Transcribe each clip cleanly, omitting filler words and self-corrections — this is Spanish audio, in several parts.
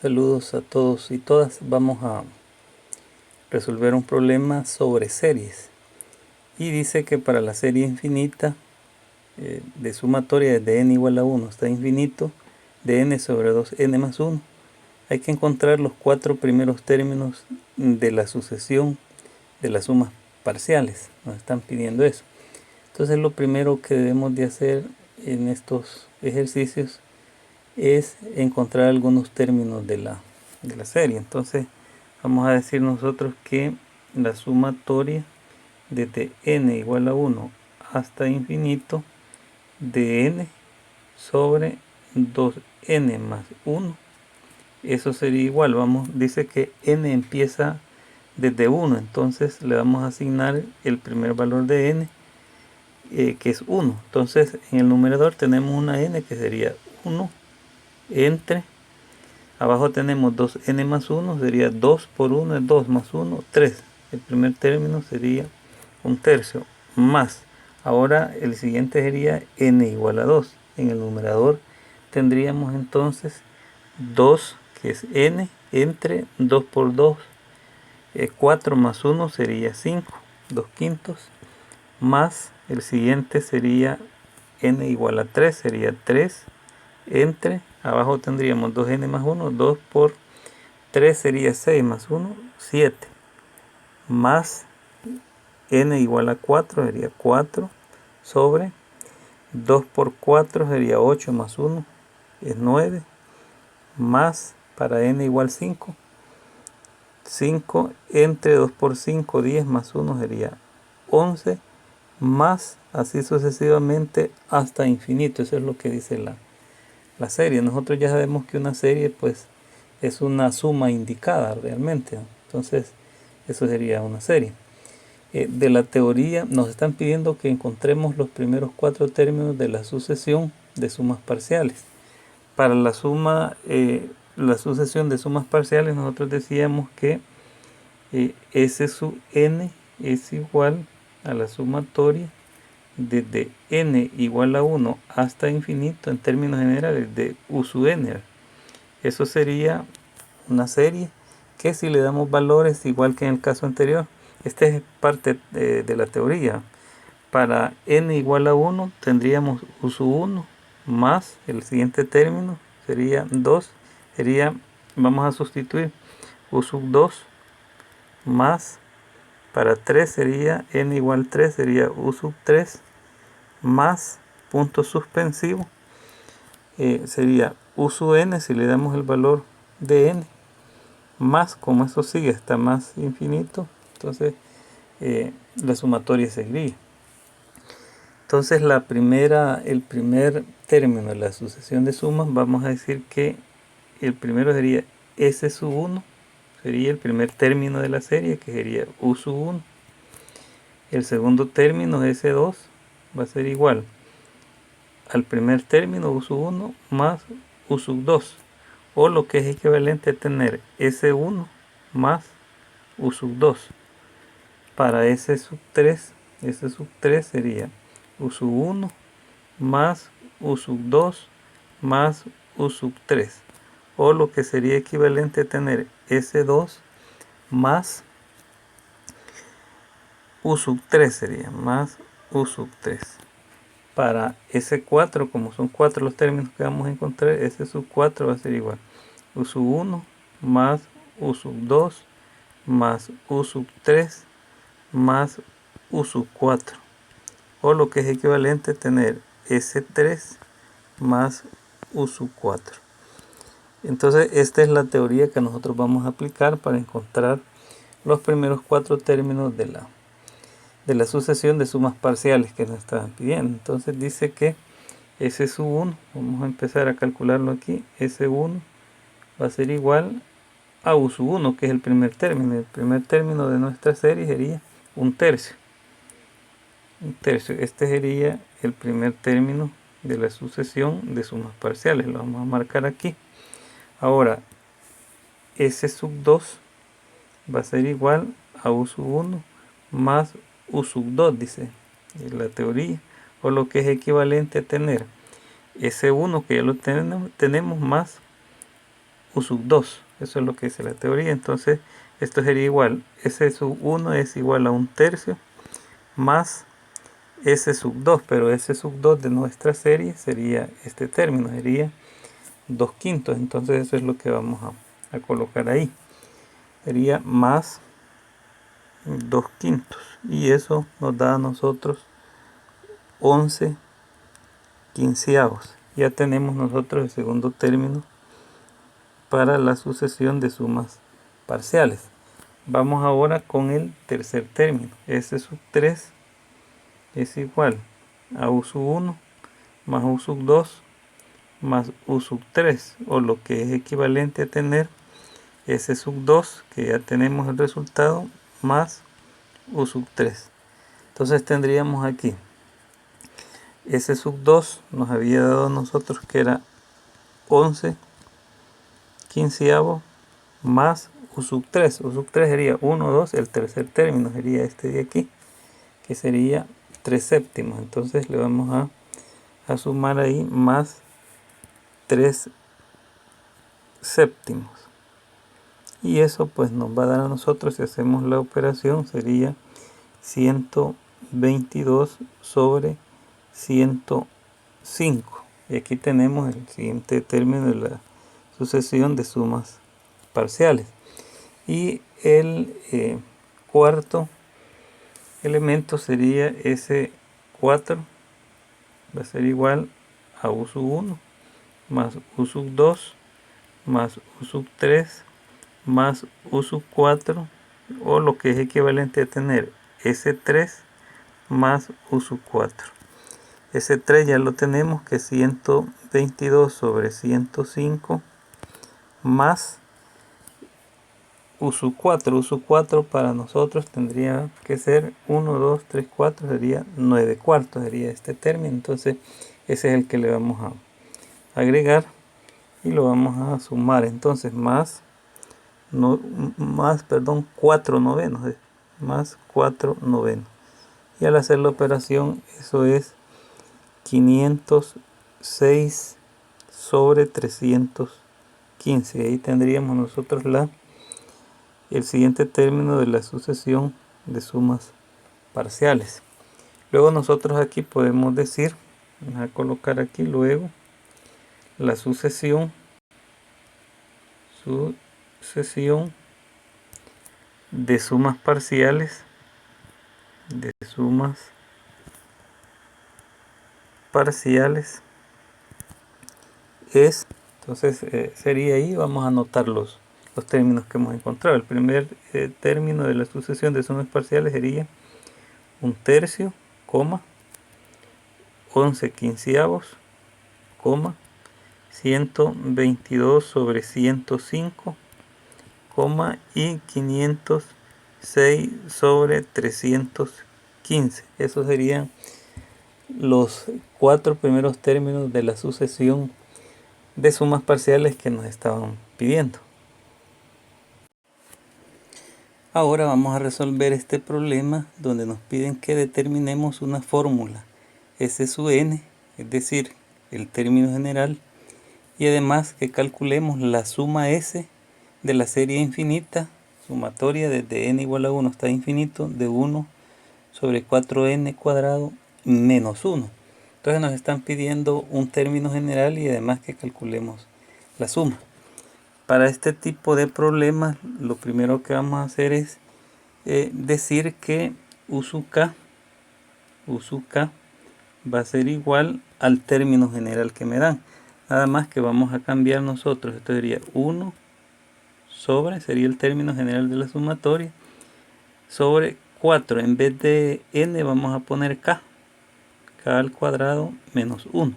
Saludos a todos y todas. Vamos a resolver un problema sobre series. Y dice que para la serie infinita de sumatoria desde n igual a 1 hasta infinito de n sobre 2n más 1, hay que encontrar los 4 primeros términos de la sucesión de las sumas parciales. Nos están pidiendo eso. Entonces lo primero que debemos de hacer en estos ejercicios es encontrar algunos términos de la serie. Entonces vamos a decir nosotros que la sumatoria desde n igual a 1 hasta infinito de n sobre 2n más 1, eso sería igual, dice que n empieza desde 1, entonces le vamos a asignar el primer valor de n, que es 1. Entonces en el numerador tenemos una n que sería 1 entre, abajo tenemos 2n más 1, sería 2 por 1 es 2 más 1, 3. El primer término sería un tercio, más, ahora el siguiente sería n igual a 2. En el numerador tendríamos entonces 2, que es n, entre 2 por 2, 4 más 1 sería 5, 2 quintos, más el siguiente sería n igual a 3, sería 3, entre, abajo tendríamos 2n más 1, 2 por 3 sería 6 más 1, 7, más n igual a 4 sería 4, sobre 2 por 4 sería 8 más 1 es 9, más para n igual 5, 5 entre 2 por 5, 10 más 1 sería 11, más así sucesivamente hasta infinito. Eso es lo que dice la serie. Nosotros ya sabemos que una serie pues es una suma indicada realmente, ¿no? Entonces eso sería una serie. De la teoría nos están pidiendo que encontremos los primeros 4 términos de la sucesión de sumas parciales. Para la sucesión de sumas parciales nosotros decíamos que S sub n es igual a la sumatoria desde n igual a 1 hasta infinito en términos generales de u sub n. Eso sería una serie que si le damos valores igual que en el caso anterior, esta es parte de la teoría. Para n igual a 1 tendríamos u sub 1 más el siguiente término sería 2, vamos a sustituir u sub 2 más, para 3 sería n igual 3, sería u sub 3 más punto suspensivo, sería u sub n si le damos el valor de n, más, como eso sigue hasta más infinito, entonces la sumatoria seguiría. Entonces el primer término de la sucesión de sumas, vamos a decir que el primero sería S sub 1, sería el primer término de la serie, que sería u sub 1. El segundo término, S2, va a ser igual al primer término, u sub 1, más u sub 2, o lo que es equivalente a tener S1 más u sub 2. Para S sub 3 sería u sub 1 más u sub 2 más u sub 3, o lo que sería equivalente a tener S2 más u sub 3, sería más u sub 3. Para S4, como son 4 los términos que vamos a encontrar, S sub 4 va a ser igual u sub 1 más u sub 2 más u sub 3 más u sub 4, o lo que es equivalente a tener S3 más u sub 4. Entonces esta es la teoría que nosotros vamos a aplicar para encontrar los primeros 4 términos de la sucesión de sumas parciales que nos estaban pidiendo. Entonces dice que S sub 1, vamos a empezar a calcularlo aquí, S1 va a ser igual a u sub 1, que es el primer término. El primer término de nuestra serie sería un tercio. Este sería el primer término de la sucesión de sumas parciales, lo vamos a marcar aquí. Ahora S sub 2 va a ser igual a u sub 1 más u sub 2, dice la teoría, o lo que es equivalente a tener S1, que ya lo tenemos, más u sub 2. Eso es lo que dice la teoría. Entonces esto sería igual, s sub 1 es igual a 1/3 más s sub 2, pero s sub 2 de nuestra serie sería este término, sería 2/5. Entonces eso es lo que vamos a colocar ahí, sería más 2/5, y eso nos da a nosotros 11/15. Ya tenemos nosotros el segundo término para la sucesión de sumas parciales. Vamos ahora con el tercer término. S sub 3 es igual a u sub 1 más u sub 2 más u sub 3, o lo que es equivalente a tener S sub 2, que ya tenemos el resultado, más u sub 3. Entonces tendríamos aquí S sub 2 nos había dado a nosotros que era 11/15 más u sub 3. U sub 3 sería 1, 2, el tercer término sería este de aquí, que sería 3/7. Entonces le vamos a sumar ahí más 3/7. Y eso pues nos va a dar a nosotros, si hacemos la operación, sería 122 sobre 105. Y aquí tenemos el siguiente término de la sucesión de sumas parciales. Y el cuarto elemento sería S4, va a ser igual a u sub 1 más u sub 2 más u sub 3 más u sub 4, o lo que es equivalente a tener S3 más u sub 4. S3 ya lo tenemos, que es 122 sobre 105 más u sub 4. U sub 4 para nosotros tendría que ser 1, 2, 3, 4, sería 9/4, sería este término. Entonces ese es el que le vamos a agregar y lo vamos a sumar. Entonces más 4/9, más 4/9. Y al hacer la operación, eso es 506 sobre 315. Ahí tendríamos nosotros el siguiente término de la sucesión de sumas parciales. Luego nosotros aquí podemos decir, vamos a colocar aquí luego la sucesión de sumas parciales, es, entonces sería ahí, vamos a anotar los términos que hemos encontrado. El primer término de la sucesión de sumas parciales sería 1/3, 11/15, 122 sobre 105, y 506 sobre 315. Esos serían los 4 primeros términos de la sucesión de sumas parciales que nos estaban pidiendo. Ahora vamos a resolver este problema donde nos piden que determinemos una fórmula S sub n, es decir, el término general, y además que calculemos la suma S de la serie infinita, sumatoria desde n igual a 1 hasta infinito, de 1 sobre 4n cuadrado menos 1. Entonces nos están pidiendo un término general y además que calculemos la suma. Para este tipo de problemas, lo primero que vamos a hacer es decir que u sub k va a ser igual al término general que me dan. Nada más que vamos a cambiar nosotros. Esto sería 1 sobre, sería el término general de la sumatoria, sobre 4. En vez de n vamos a poner k al cuadrado menos 1.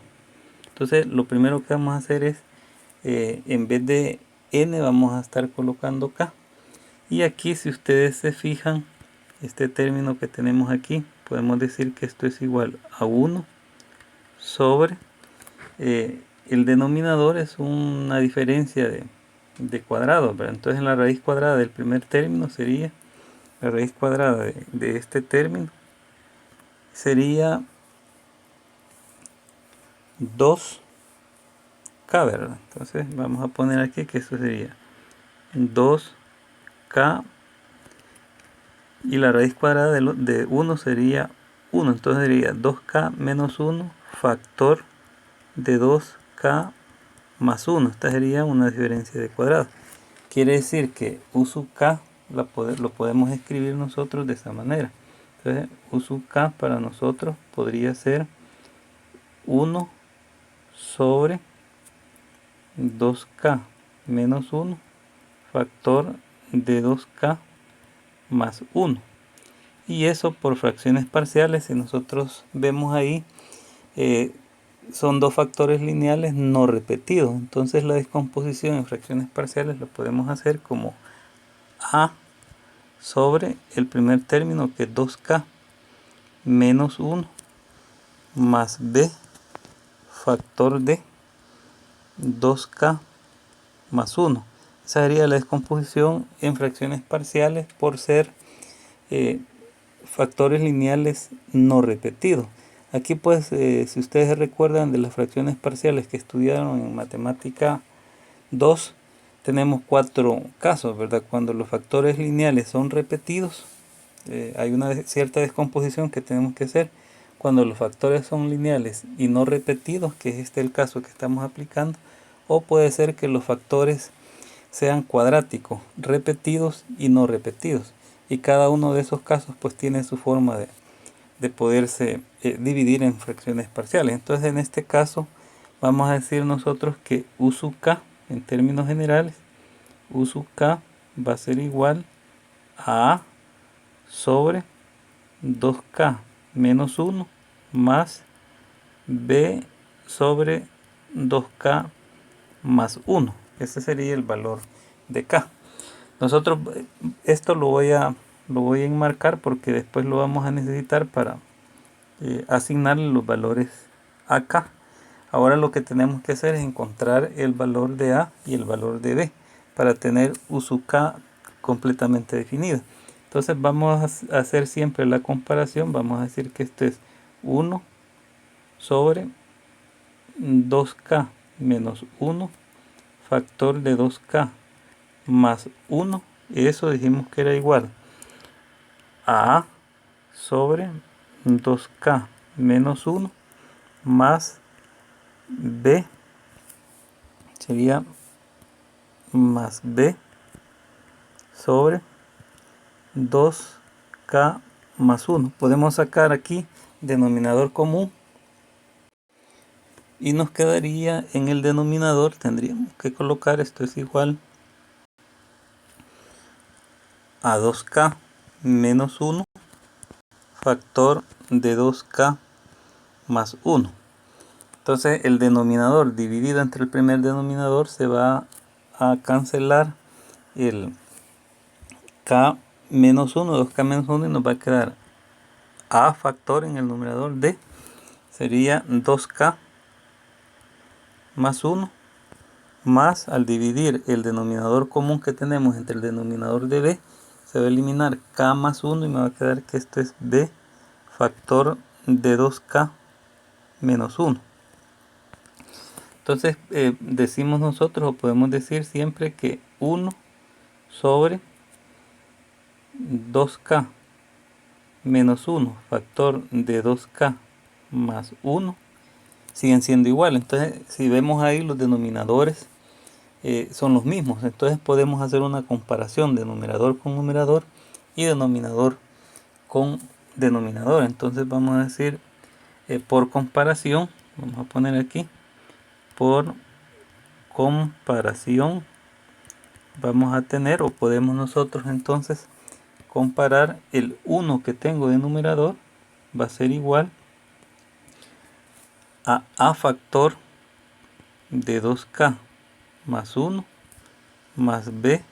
Entonces lo primero que vamos a hacer es, en vez de n vamos a estar colocando k. Y aquí, si ustedes se fijan, este término que tenemos aquí, podemos decir que esto es igual a 1 sobre, el denominador es una diferencia de cuadrados, ¿verdad? Entonces la raíz cuadrada del primer término sería, la raíz cuadrada de este término sería 2 2k, ¿verdad? Entonces vamos a poner aquí que eso sería 2k y la raíz cuadrada de 1 sería 1. Entonces sería 2k menos 1 factor de 2k más 1. Esta sería una diferencia de cuadrado. Quiere decir que u sub k lo podemos escribir nosotros de esa manera. Entonces u sub k para nosotros podría ser 1 sobre 2k menos 1 factor de 2k más 1. Y eso por fracciones parciales, si nosotros vemos ahí, son dos factores lineales no repetidos. Entonces la descomposición en fracciones parciales lo podemos hacer como a sobre el primer término, que es 2k menos 1 más b factor de 2k más 1. Esa sería la descomposición en fracciones parciales por ser factores lineales no repetidos. Aquí pues, si ustedes recuerdan de las fracciones parciales que estudiaron en matemática 2, tenemos 4 casos, ¿verdad? Cuando los factores lineales son repetidos, hay una cierta descomposición que tenemos que hacer. Cuando los factores son lineales y no repetidos, que es este el caso que estamos aplicando, o puede ser que los factores sean cuadráticos, repetidos y no repetidos. Y cada uno de esos casos pues tiene su forma de poderse dividir en fracciones parciales. Entonces en este caso vamos a decir nosotros que u sub k, en términos generales, u sub k va a ser igual a A sobre 2k menos 1 más b sobre 2k más 1. Ese sería el valor de k. Nosotros esto lo voy a enmarcar porque después lo vamos a necesitar para asignarle los valores a k. Ahora lo que tenemos que hacer es encontrar el valor de a y el valor de b para tener u sub k completamente definido. Entonces vamos a hacer siempre la comparación. Vamos a decir que esto es 1 sobre 2k menos 1 factor de 2k más 1, y eso dijimos que era igual a A sobre 2k menos 1 más B, sería más B sobre 2k más 1. Podemos sacar aquí denominador común y nos quedaría en el denominador, tendríamos que colocar esto es igual a 2k menos 1 factor de 2k más 1. Entonces el denominador dividido entre el primer denominador se va a cancelar el k menos 1, 2k menos 1, y nos va a quedar a factor en el numerador de, sería 2k más 1 más, al dividir el denominador común que tenemos entre el denominador de b, se va a eliminar k más 1 y me va a quedar que esto es b factor de 2k menos 1. Entonces decimos nosotros, o podemos decir siempre, que 1 sobre 2k menos 1 factor de 2k más 1 siguen siendo iguales. Entonces si vemos ahí, los denominadores son los mismos. Entonces podemos hacer una comparación de numerador con numerador y denominador con denominador. Entonces vamos a decir por comparación, vamos a poner aquí, por comparación vamos a tener, o podemos nosotros entonces comparar el 1 que tengo de numerador, va a ser igual a a factor de 2k más 1 más b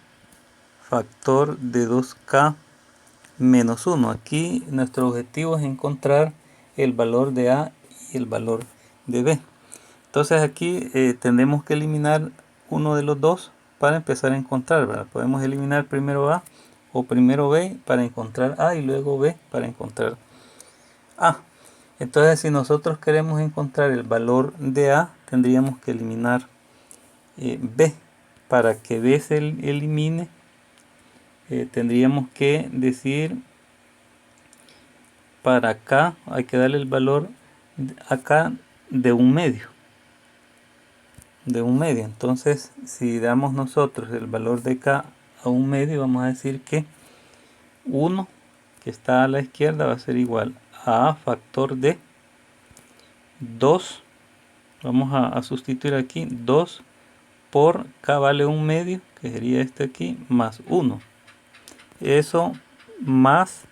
factor de 2k menos 1. Aquí nuestro objetivo es encontrar el valor de a y el valor de b. Entonces aquí tendremos que eliminar uno de los dos para empezar a encontrar, ¿verdad? Podemos eliminar primero a o primero b para encontrar a y luego b para encontrar a. Entonces si nosotros queremos encontrar el valor de a, tendríamos que eliminar B. Para que B se elimine, tendríamos que decir, para K hay que darle el valor acá de 1/2. Entonces, si damos nosotros el valor de K a 1/2, vamos a decir que 1, que está a la izquierda, va a ser igual a factor de 2. Vamos a sustituir aquí 2 por K vale 1/2, que sería este aquí, más 1. Eso más,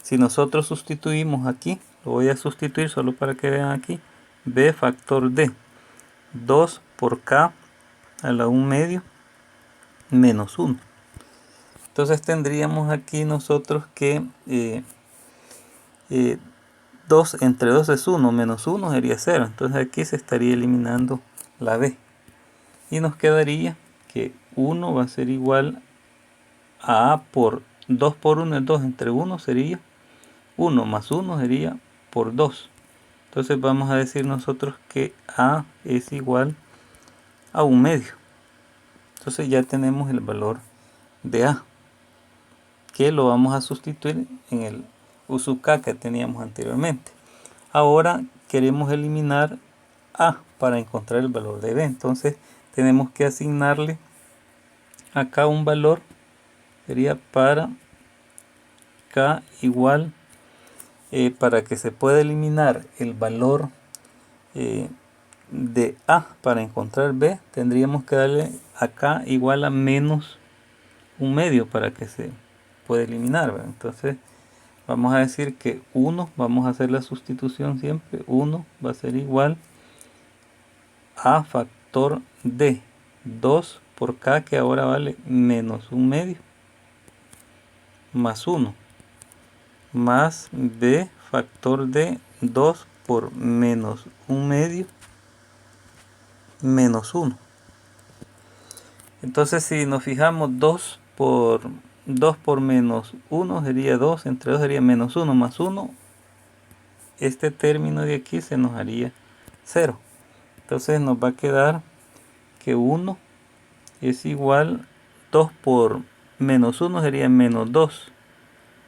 si nosotros sustituimos aquí, lo voy a sustituir solo para que vean aquí, B factor de 2 por K a la 1/2 menos 1. Entonces tendríamos aquí nosotros que 2 entre 2 es 1, menos 1 sería 0. Entonces aquí se estaría eliminando la B. Y nos quedaría que 1 va a ser igual a A por 2 por 1 es 2, entre 1 sería 1 más 1 sería por 2. Entonces vamos a decir nosotros que A es igual a 1/2. Entonces ya tenemos el valor de A, que lo vamos a sustituir en el U sub K que teníamos anteriormente. Ahora queremos eliminar A para encontrar el valor de B. Entonces tenemos que asignarle acá un valor, sería para K igual, para que se pueda eliminar el valor de A para encontrar B, tendríamos que darle acá igual a menos 1/2 para que se pueda eliminar, ¿verdad? Entonces vamos a decir que 1, vamos a hacer la sustitución siempre, 1 va a ser igual a factor de 2 por K, que ahora vale menos 1/2, más 1, más B factor de 2 por menos 1/2 menos 1. Entonces si nos fijamos, 2 por menos 1 sería 2, entre 2 sería menos 1 más 1. Este término de aquí se nos haría 0. Entonces nos va a quedar que 1 es igual, 2 por menos 1 sería menos 2.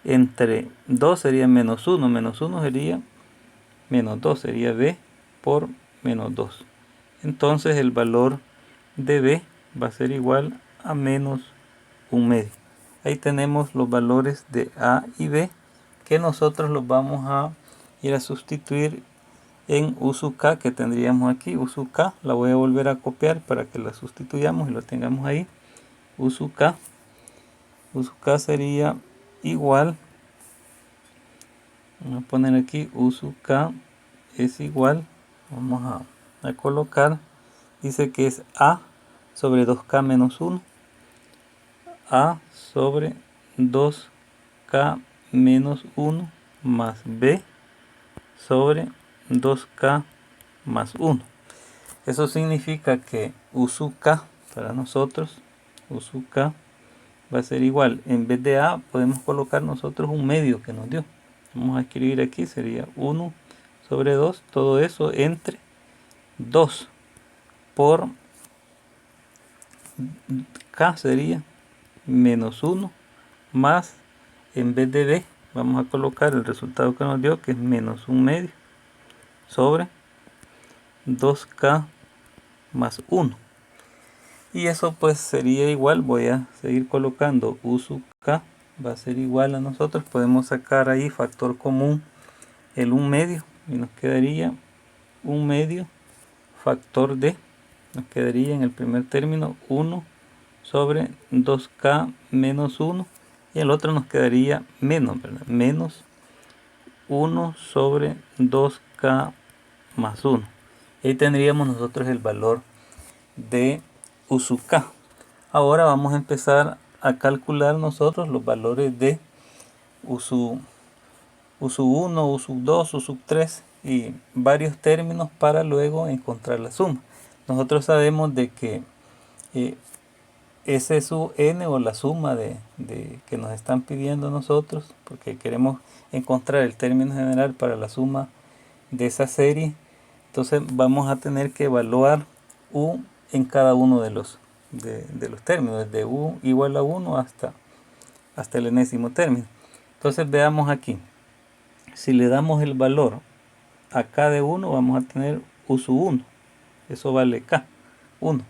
Entre 2 sería menos 1 sería menos 2, sería B por menos 2. Entonces el valor de B va a ser igual a menos 1/2. Ahí tenemos los valores de A y B, que nosotros los vamos a ir a sustituir en U sub K que tendríamos aquí. U sub K la voy a volver a copiar para que la sustituyamos y lo tengamos ahí. U sub K sería igual, vamos a poner aquí U sub K es igual, vamos a colocar, dice que es A sobre 2K menos 1, A sobre 2K menos 1 más B sobre 2K más 1. Eso significa que U sub K para nosotros, U sub K va a ser igual, en vez de A podemos colocar nosotros 1/2 que nos dio. Vamos a escribir aquí, sería 1 sobre 2, todo eso entre 2 por K sería menos 1 más, en vez de B vamos a colocar el resultado que nos dio, que es menos 1/2 sobre 2K más 1. Y eso pues sería igual, voy a seguir colocando U sub K, va a ser igual a nosotros, podemos sacar ahí factor común el 1/2 y nos quedaría 1/2 factor de, nos quedaría en el primer término 1 sobre 2K menos 1, y el otro nos quedaría menos, ¿verdad? Menos 1 sobre 2K más 1. Y ahí tendríamos nosotros el valor de U sub K. Ahora vamos a empezar a calcular nosotros los valores de U sub 1, U sub 2, U sub 3 y varios términos para luego encontrar la suma. Nosotros sabemos de que S sub n, o la suma de que nos están pidiendo nosotros, porque queremos encontrar el término general para la suma de esa serie, entonces vamos a tener que evaluar U en cada uno de los términos, desde u igual a 1 hasta el enésimo término. Entonces veamos aquí, si le damos el valor a k de 1, vamos a tener u sub 1, eso vale k, 1.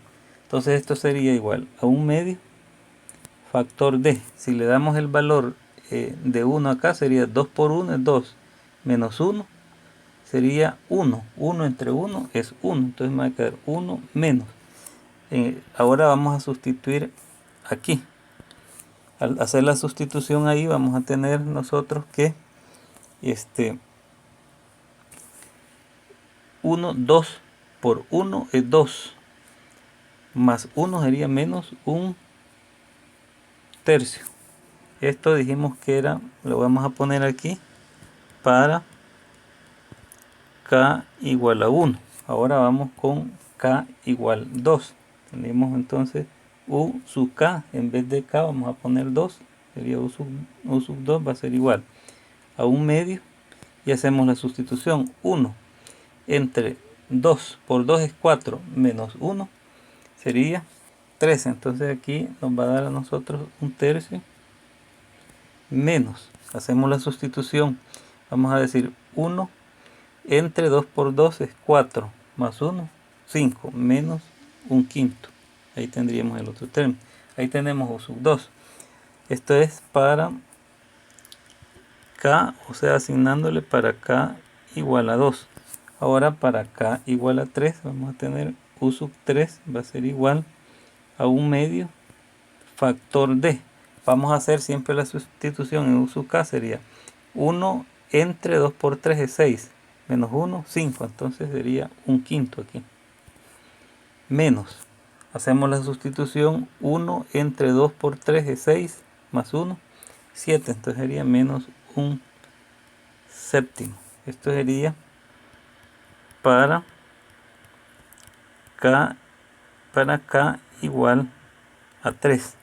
Entonces esto sería igual a 1 medio factor d. Si le damos el valor de 1 acá, sería 2 por 1 es 2, menos 1 sería 1. 1 entre 1 es 1, entonces me va a quedar 1 menos. Ahora vamos a sustituir aquí. Al hacer la sustitución ahí, vamos a tener nosotros que 2 por 1 es 2, más 1 sería menos 1 tercio. Esto dijimos que era, lo vamos a poner aquí para k igual a 1. Ahora vamos con k igual 2. Tenemos entonces u sub k, en vez de k vamos a poner 2, sería u sub 2 va a ser igual a 1 medio, y hacemos la sustitución. 1 entre 2 por 2 es 4, menos 1 sería 13. Entonces aquí nos va a dar a nosotros 1 tercio, menos, hacemos la sustitución, vamos a decir 1 entre 2 por 2 es 4, más 1, 5, menos 1 quinto. Ahí tendríamos el otro término. Ahí tenemos u sub 2. Esto es para k, o sea, asignándole para k igual a 2. Ahora para k igual a 3 vamos a tener u sub 3 va a ser igual a 1 medio factor d. Vamos a hacer siempre la sustitución en u sub k, sería 1 entre 2 por 3 es 6, menos 1, 5, entonces sería 1 quinto aquí. Menos, hacemos la sustitución, 1 entre 2 por 3 es 6, más 1, 7, entonces sería menos 1 séptimo. Esto sería para k igual a 3.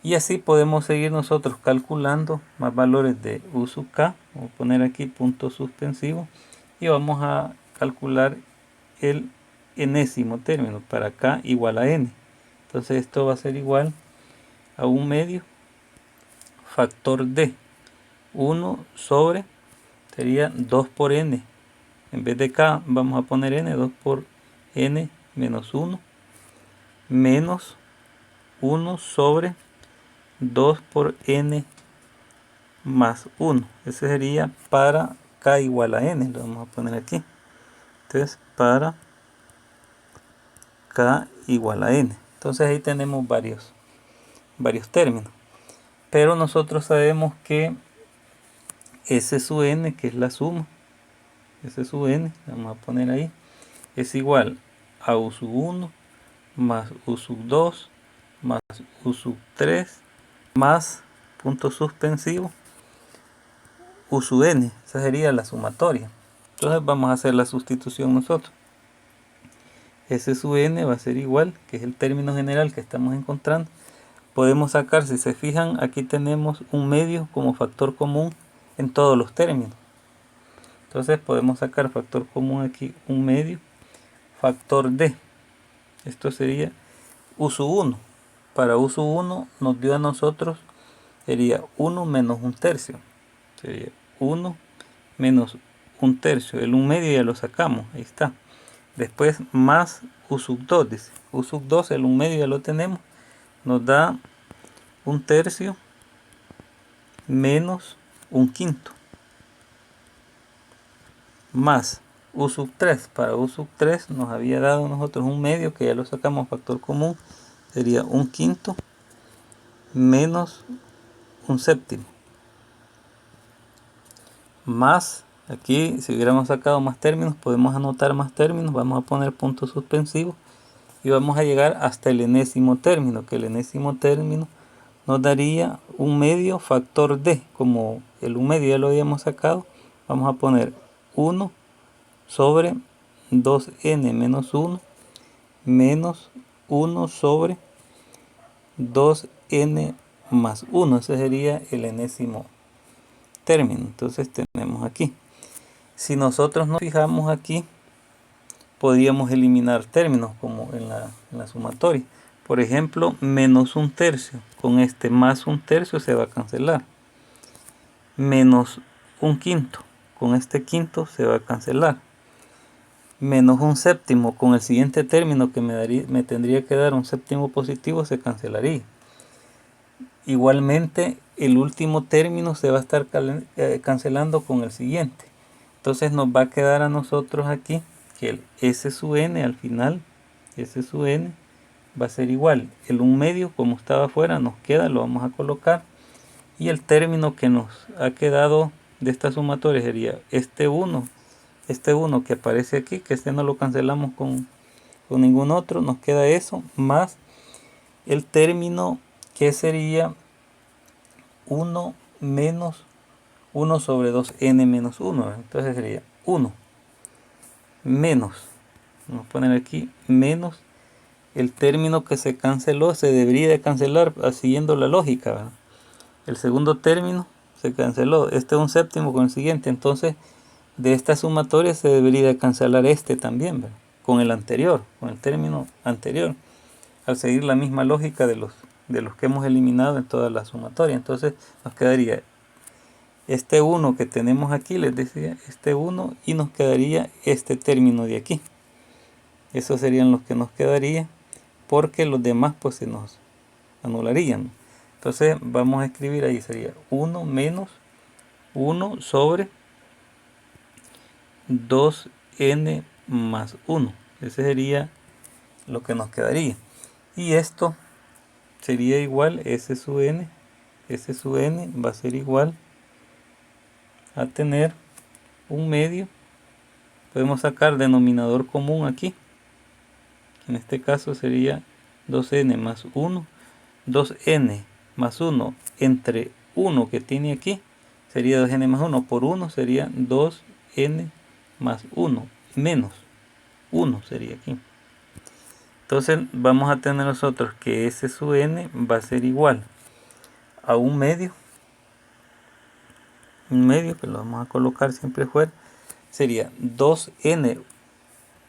Y así podemos seguir nosotros calculando más valores de u sub k. Vamos a poner aquí punto suspensivo y vamos a calcular el enésimo término para k igual a n. Entonces esto va a ser igual a 1 medio factor d. 1 sobre, sería 2 por n. En vez de k vamos a poner n, 2 por n menos 1, menos 1 sobre 2 por n más 1. Ese sería para k igual a n, lo vamos a poner aquí. Entonces para k igual a n. Entonces ahí tenemos varios términos. Pero nosotros sabemos que S sub n, que es la suma, S sub n, vamos a poner ahí, es igual a u sub 1 más u sub 2 más u sub 3 más punto suspensivo u sub n. Esa sería la sumatoria. Entonces vamos a hacer la sustitución nosotros. S sub n va a ser igual, que es el término general que estamos encontrando. Podemos sacar, si se fijan, aquí tenemos un medio como factor común en todos los términos. Entonces podemos sacar factor común aquí, un medio, factor d. Esto sería u sub 1. Para u sub 1 nos dio a nosotros, sería 1 menos 1 tercio. Sería 1 menos 1 tercio. El 1 medio ya lo sacamos, ahí está. Después más u sub 2, dice. U sub 2, el 1 medio ya lo tenemos. Nos da 1 tercio menos 1 quinto. Más u sub 3. Para u sub 3 nos había dado a nosotros 1 medio, que ya lo sacamos factor común. Sería 1 quinto menos 1 séptimo. Más, aquí si hubiéramos sacado más términos, podemos anotar más términos. Vamos a poner punto suspensivo y vamos a llegar hasta el enésimo término, que el enésimo término nos daría 1 medio factor d. Como el 1 medio ya lo habíamos sacado, vamos a poner 1 sobre 2n menos 1 menos 1 sobre 2n más 1. Ese sería el enésimo término. Entonces tenemos aquí, si nosotros nos fijamos aquí, podríamos eliminar términos como en la sumatoria. Por ejemplo, menos un tercio. Con este más un tercio se va a cancelar. Menos un quinto. Con este quinto se va a cancelar. Menos un séptimo. Con el siguiente término que me tendría que dar un séptimo positivo se cancelaría. Igualmente, el último término se va a estar cancelando con el siguiente. Entonces nos va a quedar a nosotros aquí que el S sub n al final, S sub n, va a ser igual. El 1/2, como estaba afuera, nos queda, lo vamos a colocar. Y el término que nos ha quedado de esta sumatoria sería este 1 que aparece aquí, que este no lo cancelamos con ningún otro, nos queda eso, más el término que sería 1 menos 1 sobre 2n menos 1. Entonces sería 1 menos, vamos a poner aquí, menos el término que se canceló, se debería de cancelar siguiendo la lógica, ¿verdad? El segundo término se canceló, este es un séptimo con el siguiente, entonces de esta sumatoria se debería de cancelar este también, ¿verdad? Con el anterior, con el término anterior, al seguir la misma lógica de los que hemos eliminado en toda la sumatoria. Entonces nos quedaría este 1 que tenemos aquí, les decía, este 1, y nos quedaría este término de aquí. Esos serían los que nos quedaría, porque los demás pues se nos anularían. Entonces vamos a escribir ahí, sería 1 menos 1 sobre 2n más 1. Ese sería lo que nos quedaría. Y esto sería igual, S sub n va a ser igual a tener un medio. Podemos sacar denominador común aquí. En este caso sería 2n más 1. 2n más 1 entre 1 que tiene aquí sería 2n más 1 por 1 sería 2n más 1 menos 1 sería aquí. Entonces vamos a tener nosotros que S sub n va a ser igual a un medio que lo vamos a colocar siempre fuera, sería 2n,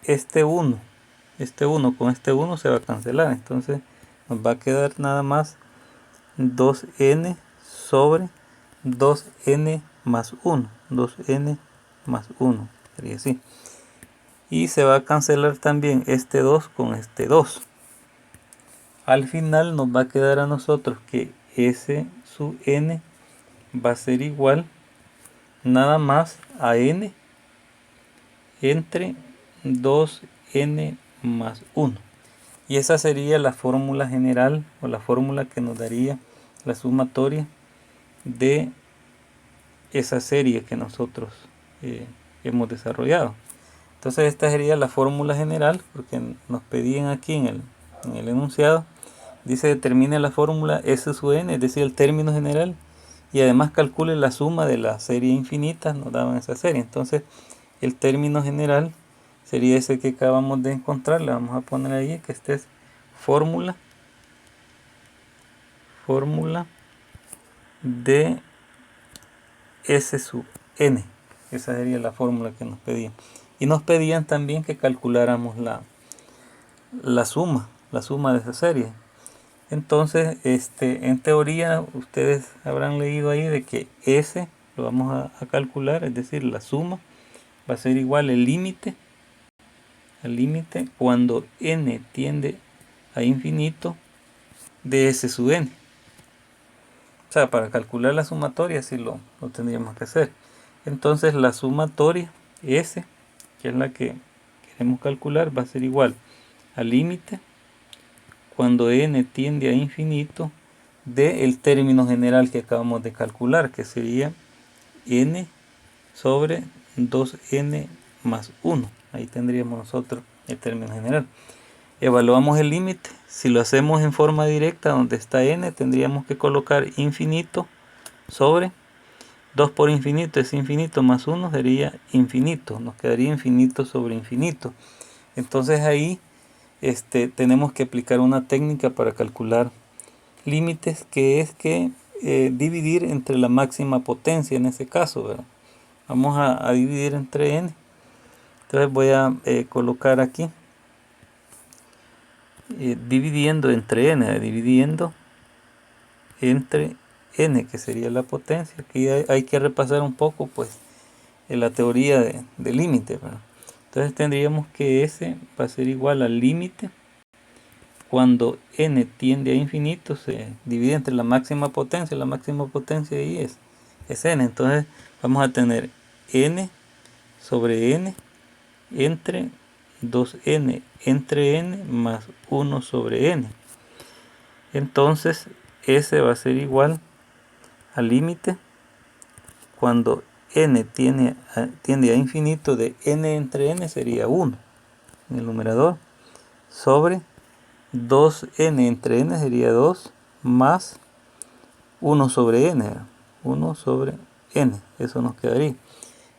este 1 con este 1 se va a cancelar, entonces nos va a quedar nada más 2n sobre 2n más 1, 2n más 1, sería así. Y se va a cancelar también este 2 con este 2. Al final nos va a quedar a nosotros que S sub n va a ser igual nada más a n entre 2n más 1. Y esa sería la fórmula general o la fórmula que nos daría la sumatoria de esa serie que nosotros hemos desarrollado. Entonces esta sería la fórmula general, porque nos pedían aquí en el enunciado, dice determine la fórmula S sub n, es decir, el término general, y además calcule la suma de la serie infinita, nos daban esa serie. Entonces el término general sería ese que acabamos de encontrar, le vamos a poner ahí que este es fórmula de S sub n. Esa sería la fórmula que nos pedían. Y nos pedían también que calculáramos la suma de esa serie. Entonces, en teoría, ustedes habrán leído ahí de que S lo vamos a calcular, es decir, la suma va a ser igual al límite cuando n tiende a infinito de S sub n. O sea, para calcular la sumatoria sí lo tendríamos que hacer. Entonces la sumatoria S, que es la que queremos calcular, va a ser igual al límite cuando n tiende a infinito del término general que acabamos de calcular, que sería n sobre 2n más 1. Ahí tendríamos nosotros el término general. Evaluamos el límite. Si lo hacemos en forma directa, donde está n, tendríamos que colocar infinito sobre 2 por infinito es infinito más 1 sería infinito. Nos quedaría infinito sobre infinito. Entonces ahí tenemos que aplicar una técnica para calcular límites, que es que dividir entre la máxima potencia en ese caso, ¿verdad? Vamos a dividir entre n. Entonces voy a colocar aquí dividiendo entre n, dividiendo entre n, que sería la potencia. Aquí hay que repasar un poco pues en la teoría de límite, ¿verdad? Entonces tendríamos que S va a ser igual al límite cuando n tiende a infinito, se divide entre la máxima potencia. La máxima potencia ahí es n. Entonces vamos a tener n sobre n entre 2n entre n más 1 sobre n. Entonces S va a ser igual al límite cuando n tiende a infinito de n entre n sería 1 en el numerador, sobre 2n entre n sería 2 más 1 sobre n, 1 sobre n, eso nos quedaría.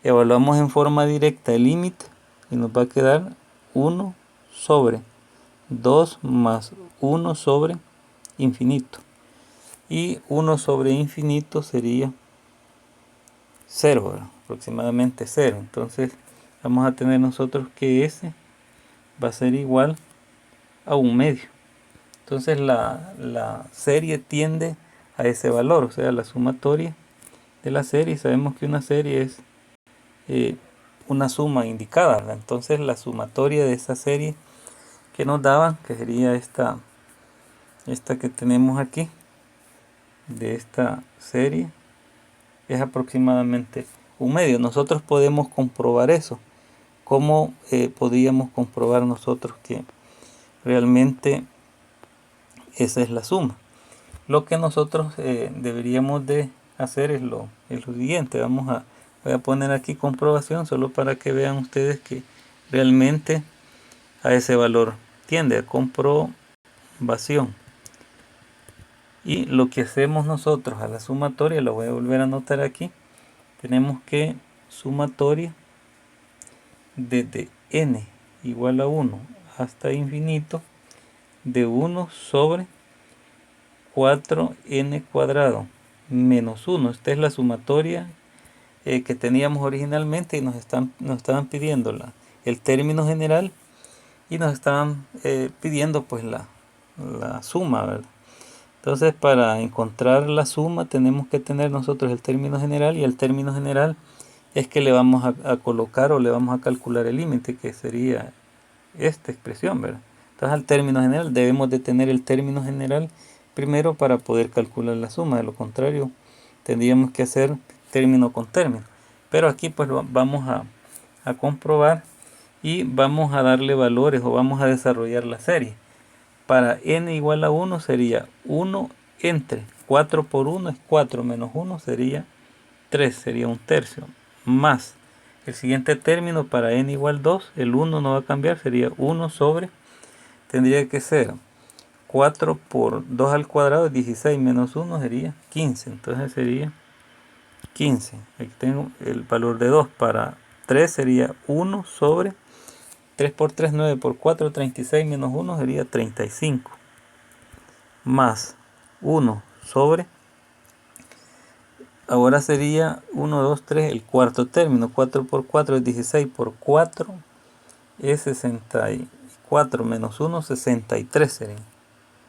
Evaluamos en forma directa el límite y nos va a quedar 1 sobre 2 más 1 sobre infinito. Y 1 sobre infinito sería 0, ¿verdad? Aproximadamente 0. Entonces vamos a tener nosotros que S va a ser igual a 1/2. Entonces la serie tiende a ese valor, o sea, la sumatoria de la serie. Sabemos que una serie es una suma indicada, ¿verdad? Entonces la sumatoria de esa serie que nos daban, que sería esta que tenemos aquí, de esta serie, es aproximadamente 1/2. Nosotros podemos comprobar eso. ¿Cómo podríamos comprobar nosotros que realmente esa es la suma? Lo que nosotros deberíamos de hacer es lo siguiente. Voy a poner aquí comprobación solo para que vean ustedes que realmente a ese valor tiende, a comprobación. Y lo que hacemos nosotros a la sumatoria, lo voy a volver a anotar aquí, tenemos que sumatoria desde n igual a 1 hasta infinito de 1 sobre 4n cuadrado menos 1. Esta es la sumatoria que teníamos originalmente y nos estaban pidiendo el término general y nos estaban pidiendo pues la suma, ¿verdad? Entonces para encontrar la suma tenemos que tener nosotros el término general, y el término general es que le vamos a colocar o le vamos a calcular el límite, que sería esta expresión, ¿verdad? Entonces al término general debemos de tener el término general primero para poder calcular la suma. De lo contrario tendríamos que hacer término con término. Pero aquí pues vamos a comprobar y vamos a darle valores o vamos a desarrollar la serie. Para n igual a 1 sería 1 entre 4 por 1 es 4 menos 1 sería 3, sería 1/3, más el siguiente término para n igual 2, el 1 no va a cambiar, sería 1 sobre, tendría que ser 4 por 2 al cuadrado es 16 menos 1 sería 15, entonces sería 15. Aquí tengo el valor de 2. Para 3 sería 1 sobre 3 por 3, 9 por 4, 36 menos 1 sería 35. Más 1 sobre, ahora sería 1, 2, 3, el cuarto término. 4 por 4 es 16 por 4 es 64 menos 1, 63 sería.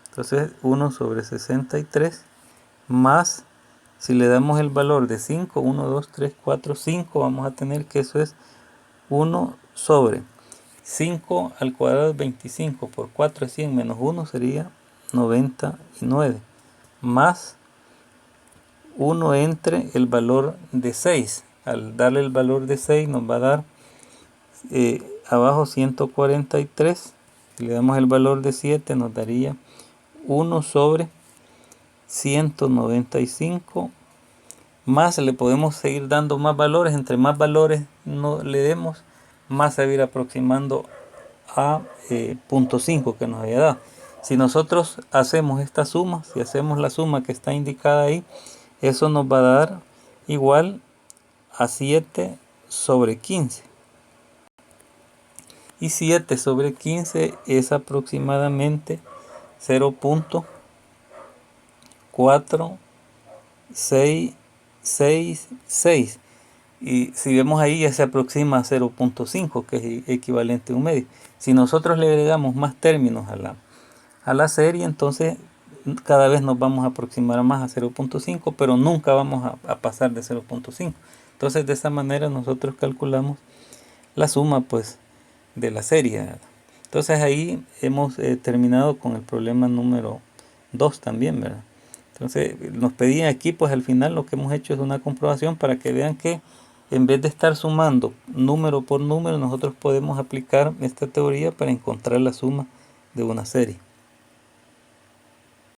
Entonces 1 sobre 63 más, si le damos el valor de 5, 1, 2, 3, 4, 5, vamos a tener que eso es 1 sobre 5 al cuadrado es 25, por 4 es 100, menos 1 sería 99, más 1 entre el valor de 6. Al darle el valor de 6 nos va a dar abajo 143. Si le damos el valor de 7 nos daría 1 sobre 195. Más le podemos seguir dando más valores. Entre más valores no le demos, más se va a ir aproximando a 0.5 que nos había dado. Si nosotros hacemos esta suma, si hacemos la suma que está indicada ahí, eso nos va a dar igual a 7 sobre 15. Y 7 sobre 15 es aproximadamente 0.4666. Y si vemos ahí ya se aproxima a 0.5, que es equivalente a un medio. Si nosotros le agregamos más términos a la serie, entonces cada vez nos vamos a aproximar más a 0.5, pero nunca vamos a pasar de 0.5. Entonces de esa manera nosotros calculamos la suma pues de la serie, ¿verdad? Entonces ahí hemos terminado con el problema número 2 también, ¿verdad? Entonces nos pedían aquí, pues al final lo que hemos hecho es una comprobación para que vean que en vez de estar sumando número por número, nosotros podemos aplicar esta teoría para encontrar la suma de una serie.